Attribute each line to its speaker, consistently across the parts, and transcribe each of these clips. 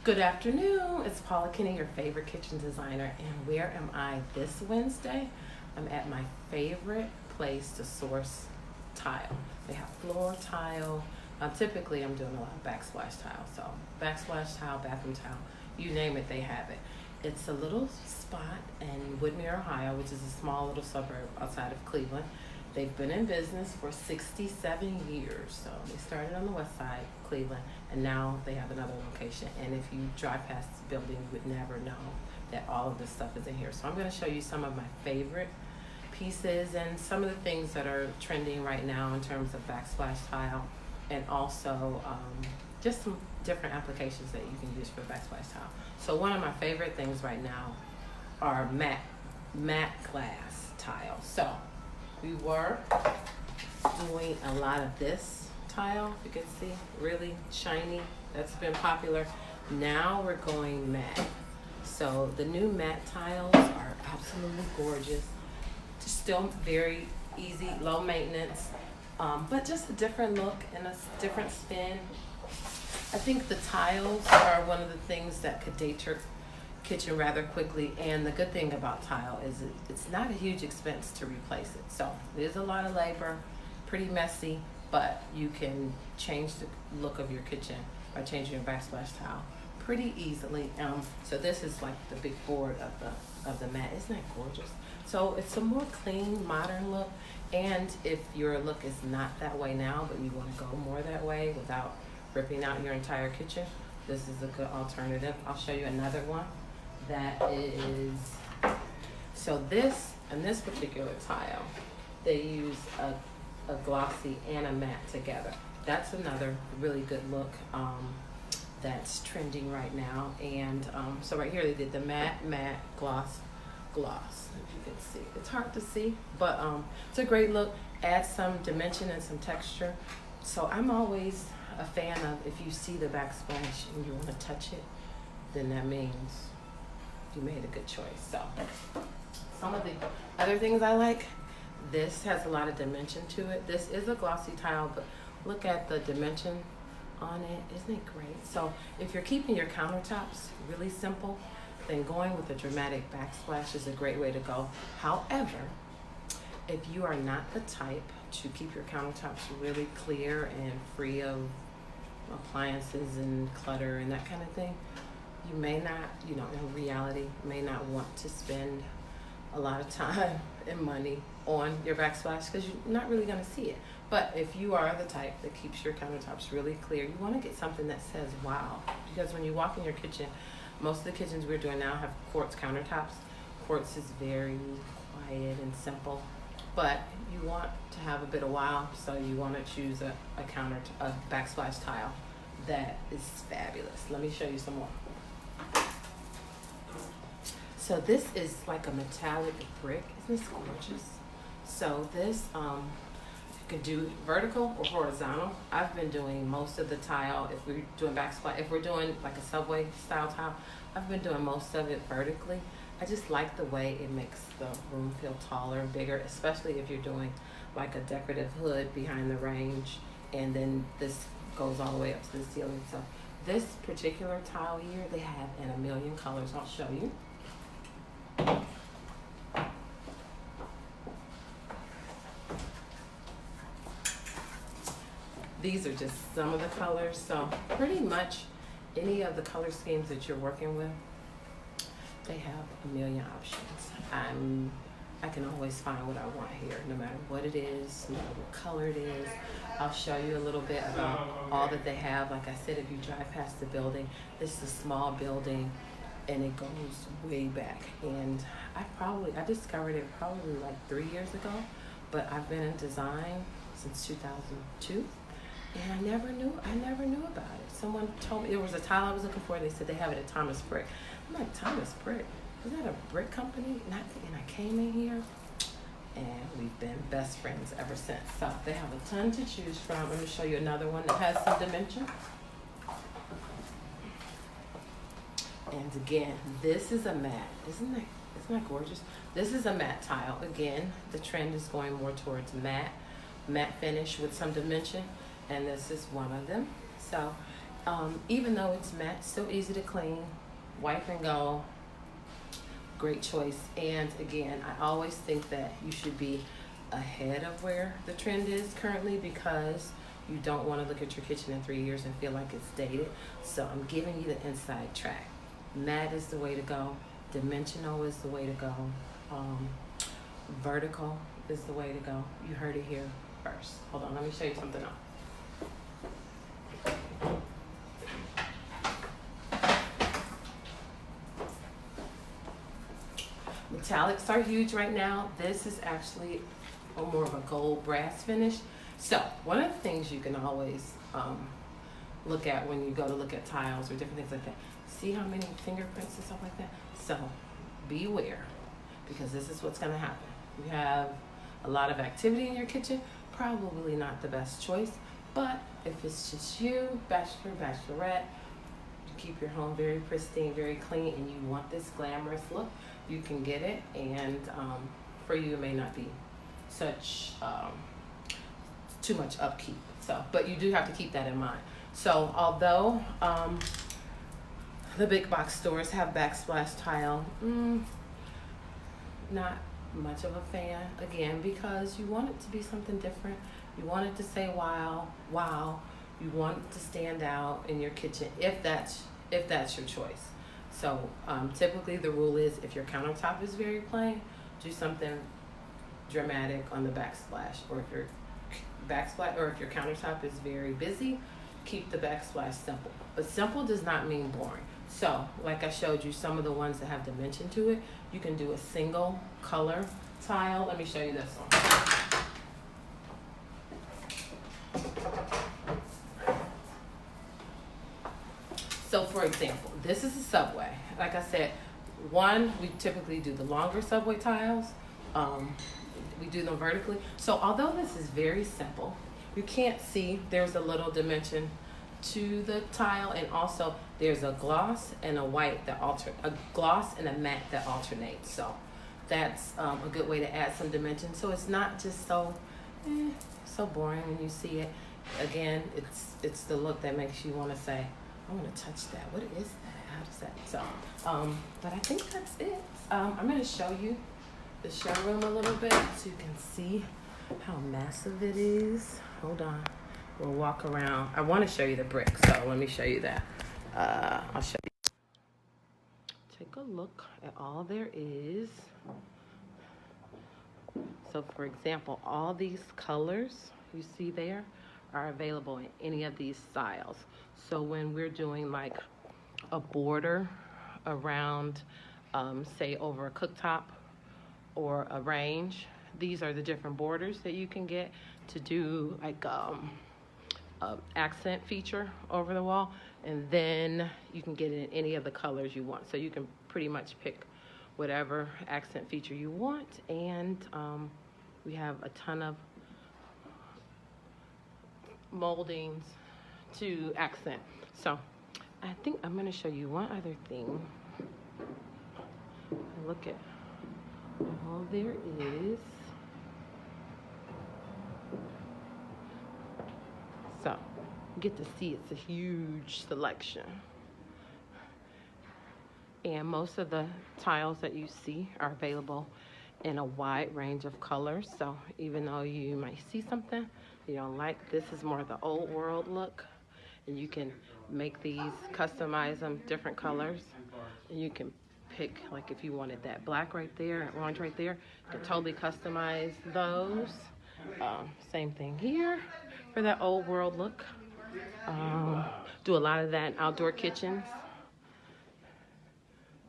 Speaker 1: Good afternoon. It's Paula Kinney, your favorite kitchen designer. And where am I this Wednesday? I'm at my favorite place to source tile. They have floor tile. Typically, I'm doing a lot of backsplash tile. So, backsplash tile, bathroom tile, you name it, they have it. It's a little spot in Woodmere, Ohio, which is a small little suburb outside of Cleveland. They've been in business for 67 years. So they started on the west side, Cleveland, and now they have another location. And if you drive past the building, you would never know that all of this stuff is in here. So I'm going to show you some of my favorite pieces and some of the things that are trending right now in terms of backsplash tile, and also just some different applications that you can use for backsplash tile. So one of my favorite things right now are matte glass tile. So we were doing a lot of this tile, you can see, really shiny. That's been popular. Now we're going matte. So the new matte tiles are absolutely gorgeous. Still very easy, low maintenance, but just a different look and a different spin. I think the tiles are one of the things that could date your kitchen rather quickly, and the good thing about tile is it's not a huge expense to replace it. So there's a lot of labor, pretty messy, but you can change the look of your kitchen by changing your backsplash tile pretty easily. So this is like the big board of the mat. Isn't that gorgeous? So it's a more clean, modern look, and if your look is not that way now, but you want to go more that way without ripping out your entire kitchen, this is a good alternative. I'll show you another one that is, so this, and this particular tile, they use a glossy and a matte together. That's another really good look that's trending right now. And so right here they did the matte, gloss, if you can see. It's hard to see, but it's a great look. Adds some dimension and some texture. So I'm always a fan of, if you see the backsplash and you want to touch it, then that means you made a good choice. So some of the other things I like, this has a lot of dimension to it. This is a glossy tile, but look at the dimension on it. Isn't it great? So if you're keeping your countertops really simple, then going with a dramatic backsplash is a great way to go. However, if you are not the type to keep your countertops really clear and free of appliances and clutter and that kind of thing, you may not, in reality, may not want to spend a lot of time and money on your backsplash because you're not really going to see it. But if you are the type that keeps your countertops really clear, you want to get something that says wow. Because when you walk in your kitchen, most of the kitchens we're doing now have quartz countertops. Quartz is very quiet and simple, but you want to have a bit of wow, so you want to choose a backsplash tile that is fabulous. Let me show you some more. So this is like a metallic brick. Isn't this gorgeous? So this, you can do vertical or horizontal. I've been doing most of the tile, if we're doing backsplash, if we're doing like a subway style tile, I've been doing most of it vertically. I just like the way it makes the room feel taller and bigger, especially if you're doing like a decorative hood behind the range, and then this goes all the way up to the ceiling. So this particular tile here, they have in a million colors. I'll show you. These are just some of the colors. So pretty much any of the color schemes that you're working with, they have a million options. I can always find what I want here, no matter what it is, no matter what color it is. I'll show you a little bit about all that they have. Like I said, if you drive past the building, this is a small building and it goes way back. And I discovered it probably like 3 years ago, but I've been in design since 2002. And I never knew about it. Someone told me it was a tile I was looking for. They said they have it at Thomas Brick. I'm like, Thomas Brick? Is that a brick company? And I came in here, and we've been best friends ever since. So they have a ton to choose from. I'm going to show you another one that has some dimension. And again, this is a matte. Isn't that gorgeous? This is a matte tile. Again, the trend is going more towards matte finish with some dimension. And this is one of them. So Even though it's matte, still easy to clean, wipe and go. Great choice. And again, I always think that you should be ahead of where the trend is currently, because you don't want to look at your kitchen in 3 years and feel like it's dated. So I'm giving you the inside track. Matte is the way to go. Dimensional is the way to go. Vertical is the way to go. You heard it here first. Hold on, let me show you something else. Metallics are huge right now. This is actually more of a gold brass finish. So one of the things you can always look at when you go to look at tiles or different things like that, see how many fingerprints and stuff like that. So beware, because this is what's going to happen. You have a lot of activity in your kitchen, probably not the best choice, but if it's just you, bachelor, bachelorette, you keep your home very pristine, very clean, and you want this glamorous look, you can get it. And for you, it may not be such too much upkeep. So, but you do have to keep that in mind. So although the big box stores have backsplash tile, not much of a fan, again, because you want it to be something different. You want it to say wow, wow. You want it to stand out in your kitchen if that's your choice. So typically the rule is, if your countertop is very plain, do something dramatic on the backsplash. Or if your countertop is very busy, keep the backsplash simple. But simple does not mean boring. So like I showed you, some of the ones that have dimension to it, you can do a single color tile. Let me show you this one. So for example, this is a subway. Like I said, we typically do the longer subway tiles. We do them vertically. So although this is very simple, you can't see there's a little dimension to the tile, and also there's a gloss and a white a gloss and a matte that alternate. So that's a good way to add some dimension. So it's not just so boring when you see it. Again, it's the look that makes you want to say, I want to touch that. What is that? How does that? So, but I think that's it. I'm going to show you the showroom a little bit so you can see how massive it is. Hold on. We'll walk around. I want to show you the brick, so let me show you that. I'll show you. Take a look at all there is. So for example, all these colors you see there are available in any of these styles. So when we're doing like a border around, say over a cooktop or a range, these are the different borders that you can get to do like accent feature over the wall. And then you can get it in any of the colors you want. So you can pretty much pick whatever accent feature you want. And we have a ton of moldings to accent. So I think I'm going to show you one other thing. Look at all there is. So you get to see it's a huge selection. And most of the tiles that you see are available in a wide range of colors. So even though you might see something you don't like, this is more the old world look. And you can make these, customize them different colors. And you can pick, like if you wanted that black right there and orange right there, you can totally customize those. Same thing here for that old world look. Do a lot of that in outdoor kitchens.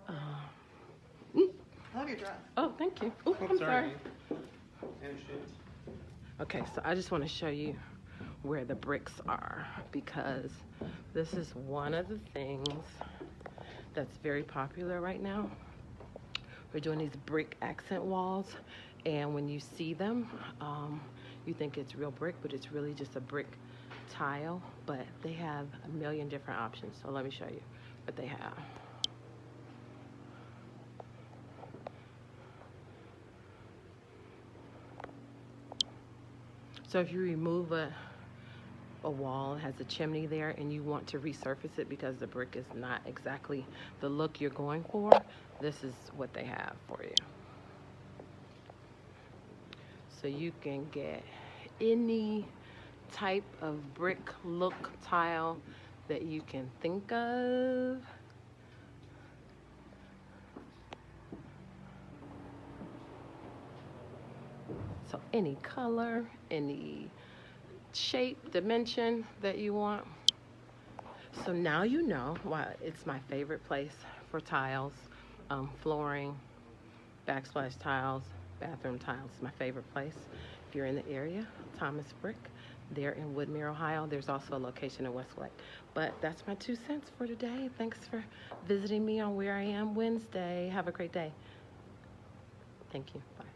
Speaker 2: I love your dress.
Speaker 1: Oh, thank you. Oh, I'm sorry. Okay, so I just want to show you where the bricks are, because this is one of the things that's very popular right now. We're doing these brick accent walls, and when you see them, you think it's real brick, but it's really just a brick tile. But they have a million different options, so let me show you what they have. So if you remove a a wall, has a chimney there, and you want to resurface it because the brick is not exactly the look you're going for, this is what they have for you. So you can get any type of brick look tile that you can think of. So any color, any shape, dimension that you want. So now you know why it's my favorite place for tiles, flooring, backsplash tiles, bathroom tiles. My favorite place. If you're in the area, Thomas Brick, there in Woodmere, Ohio. There's also a location in Westlake. But that's my 2 cents for today. Thanks for visiting me on Where I Am Wednesday. Have a great day. Thank you. Bye.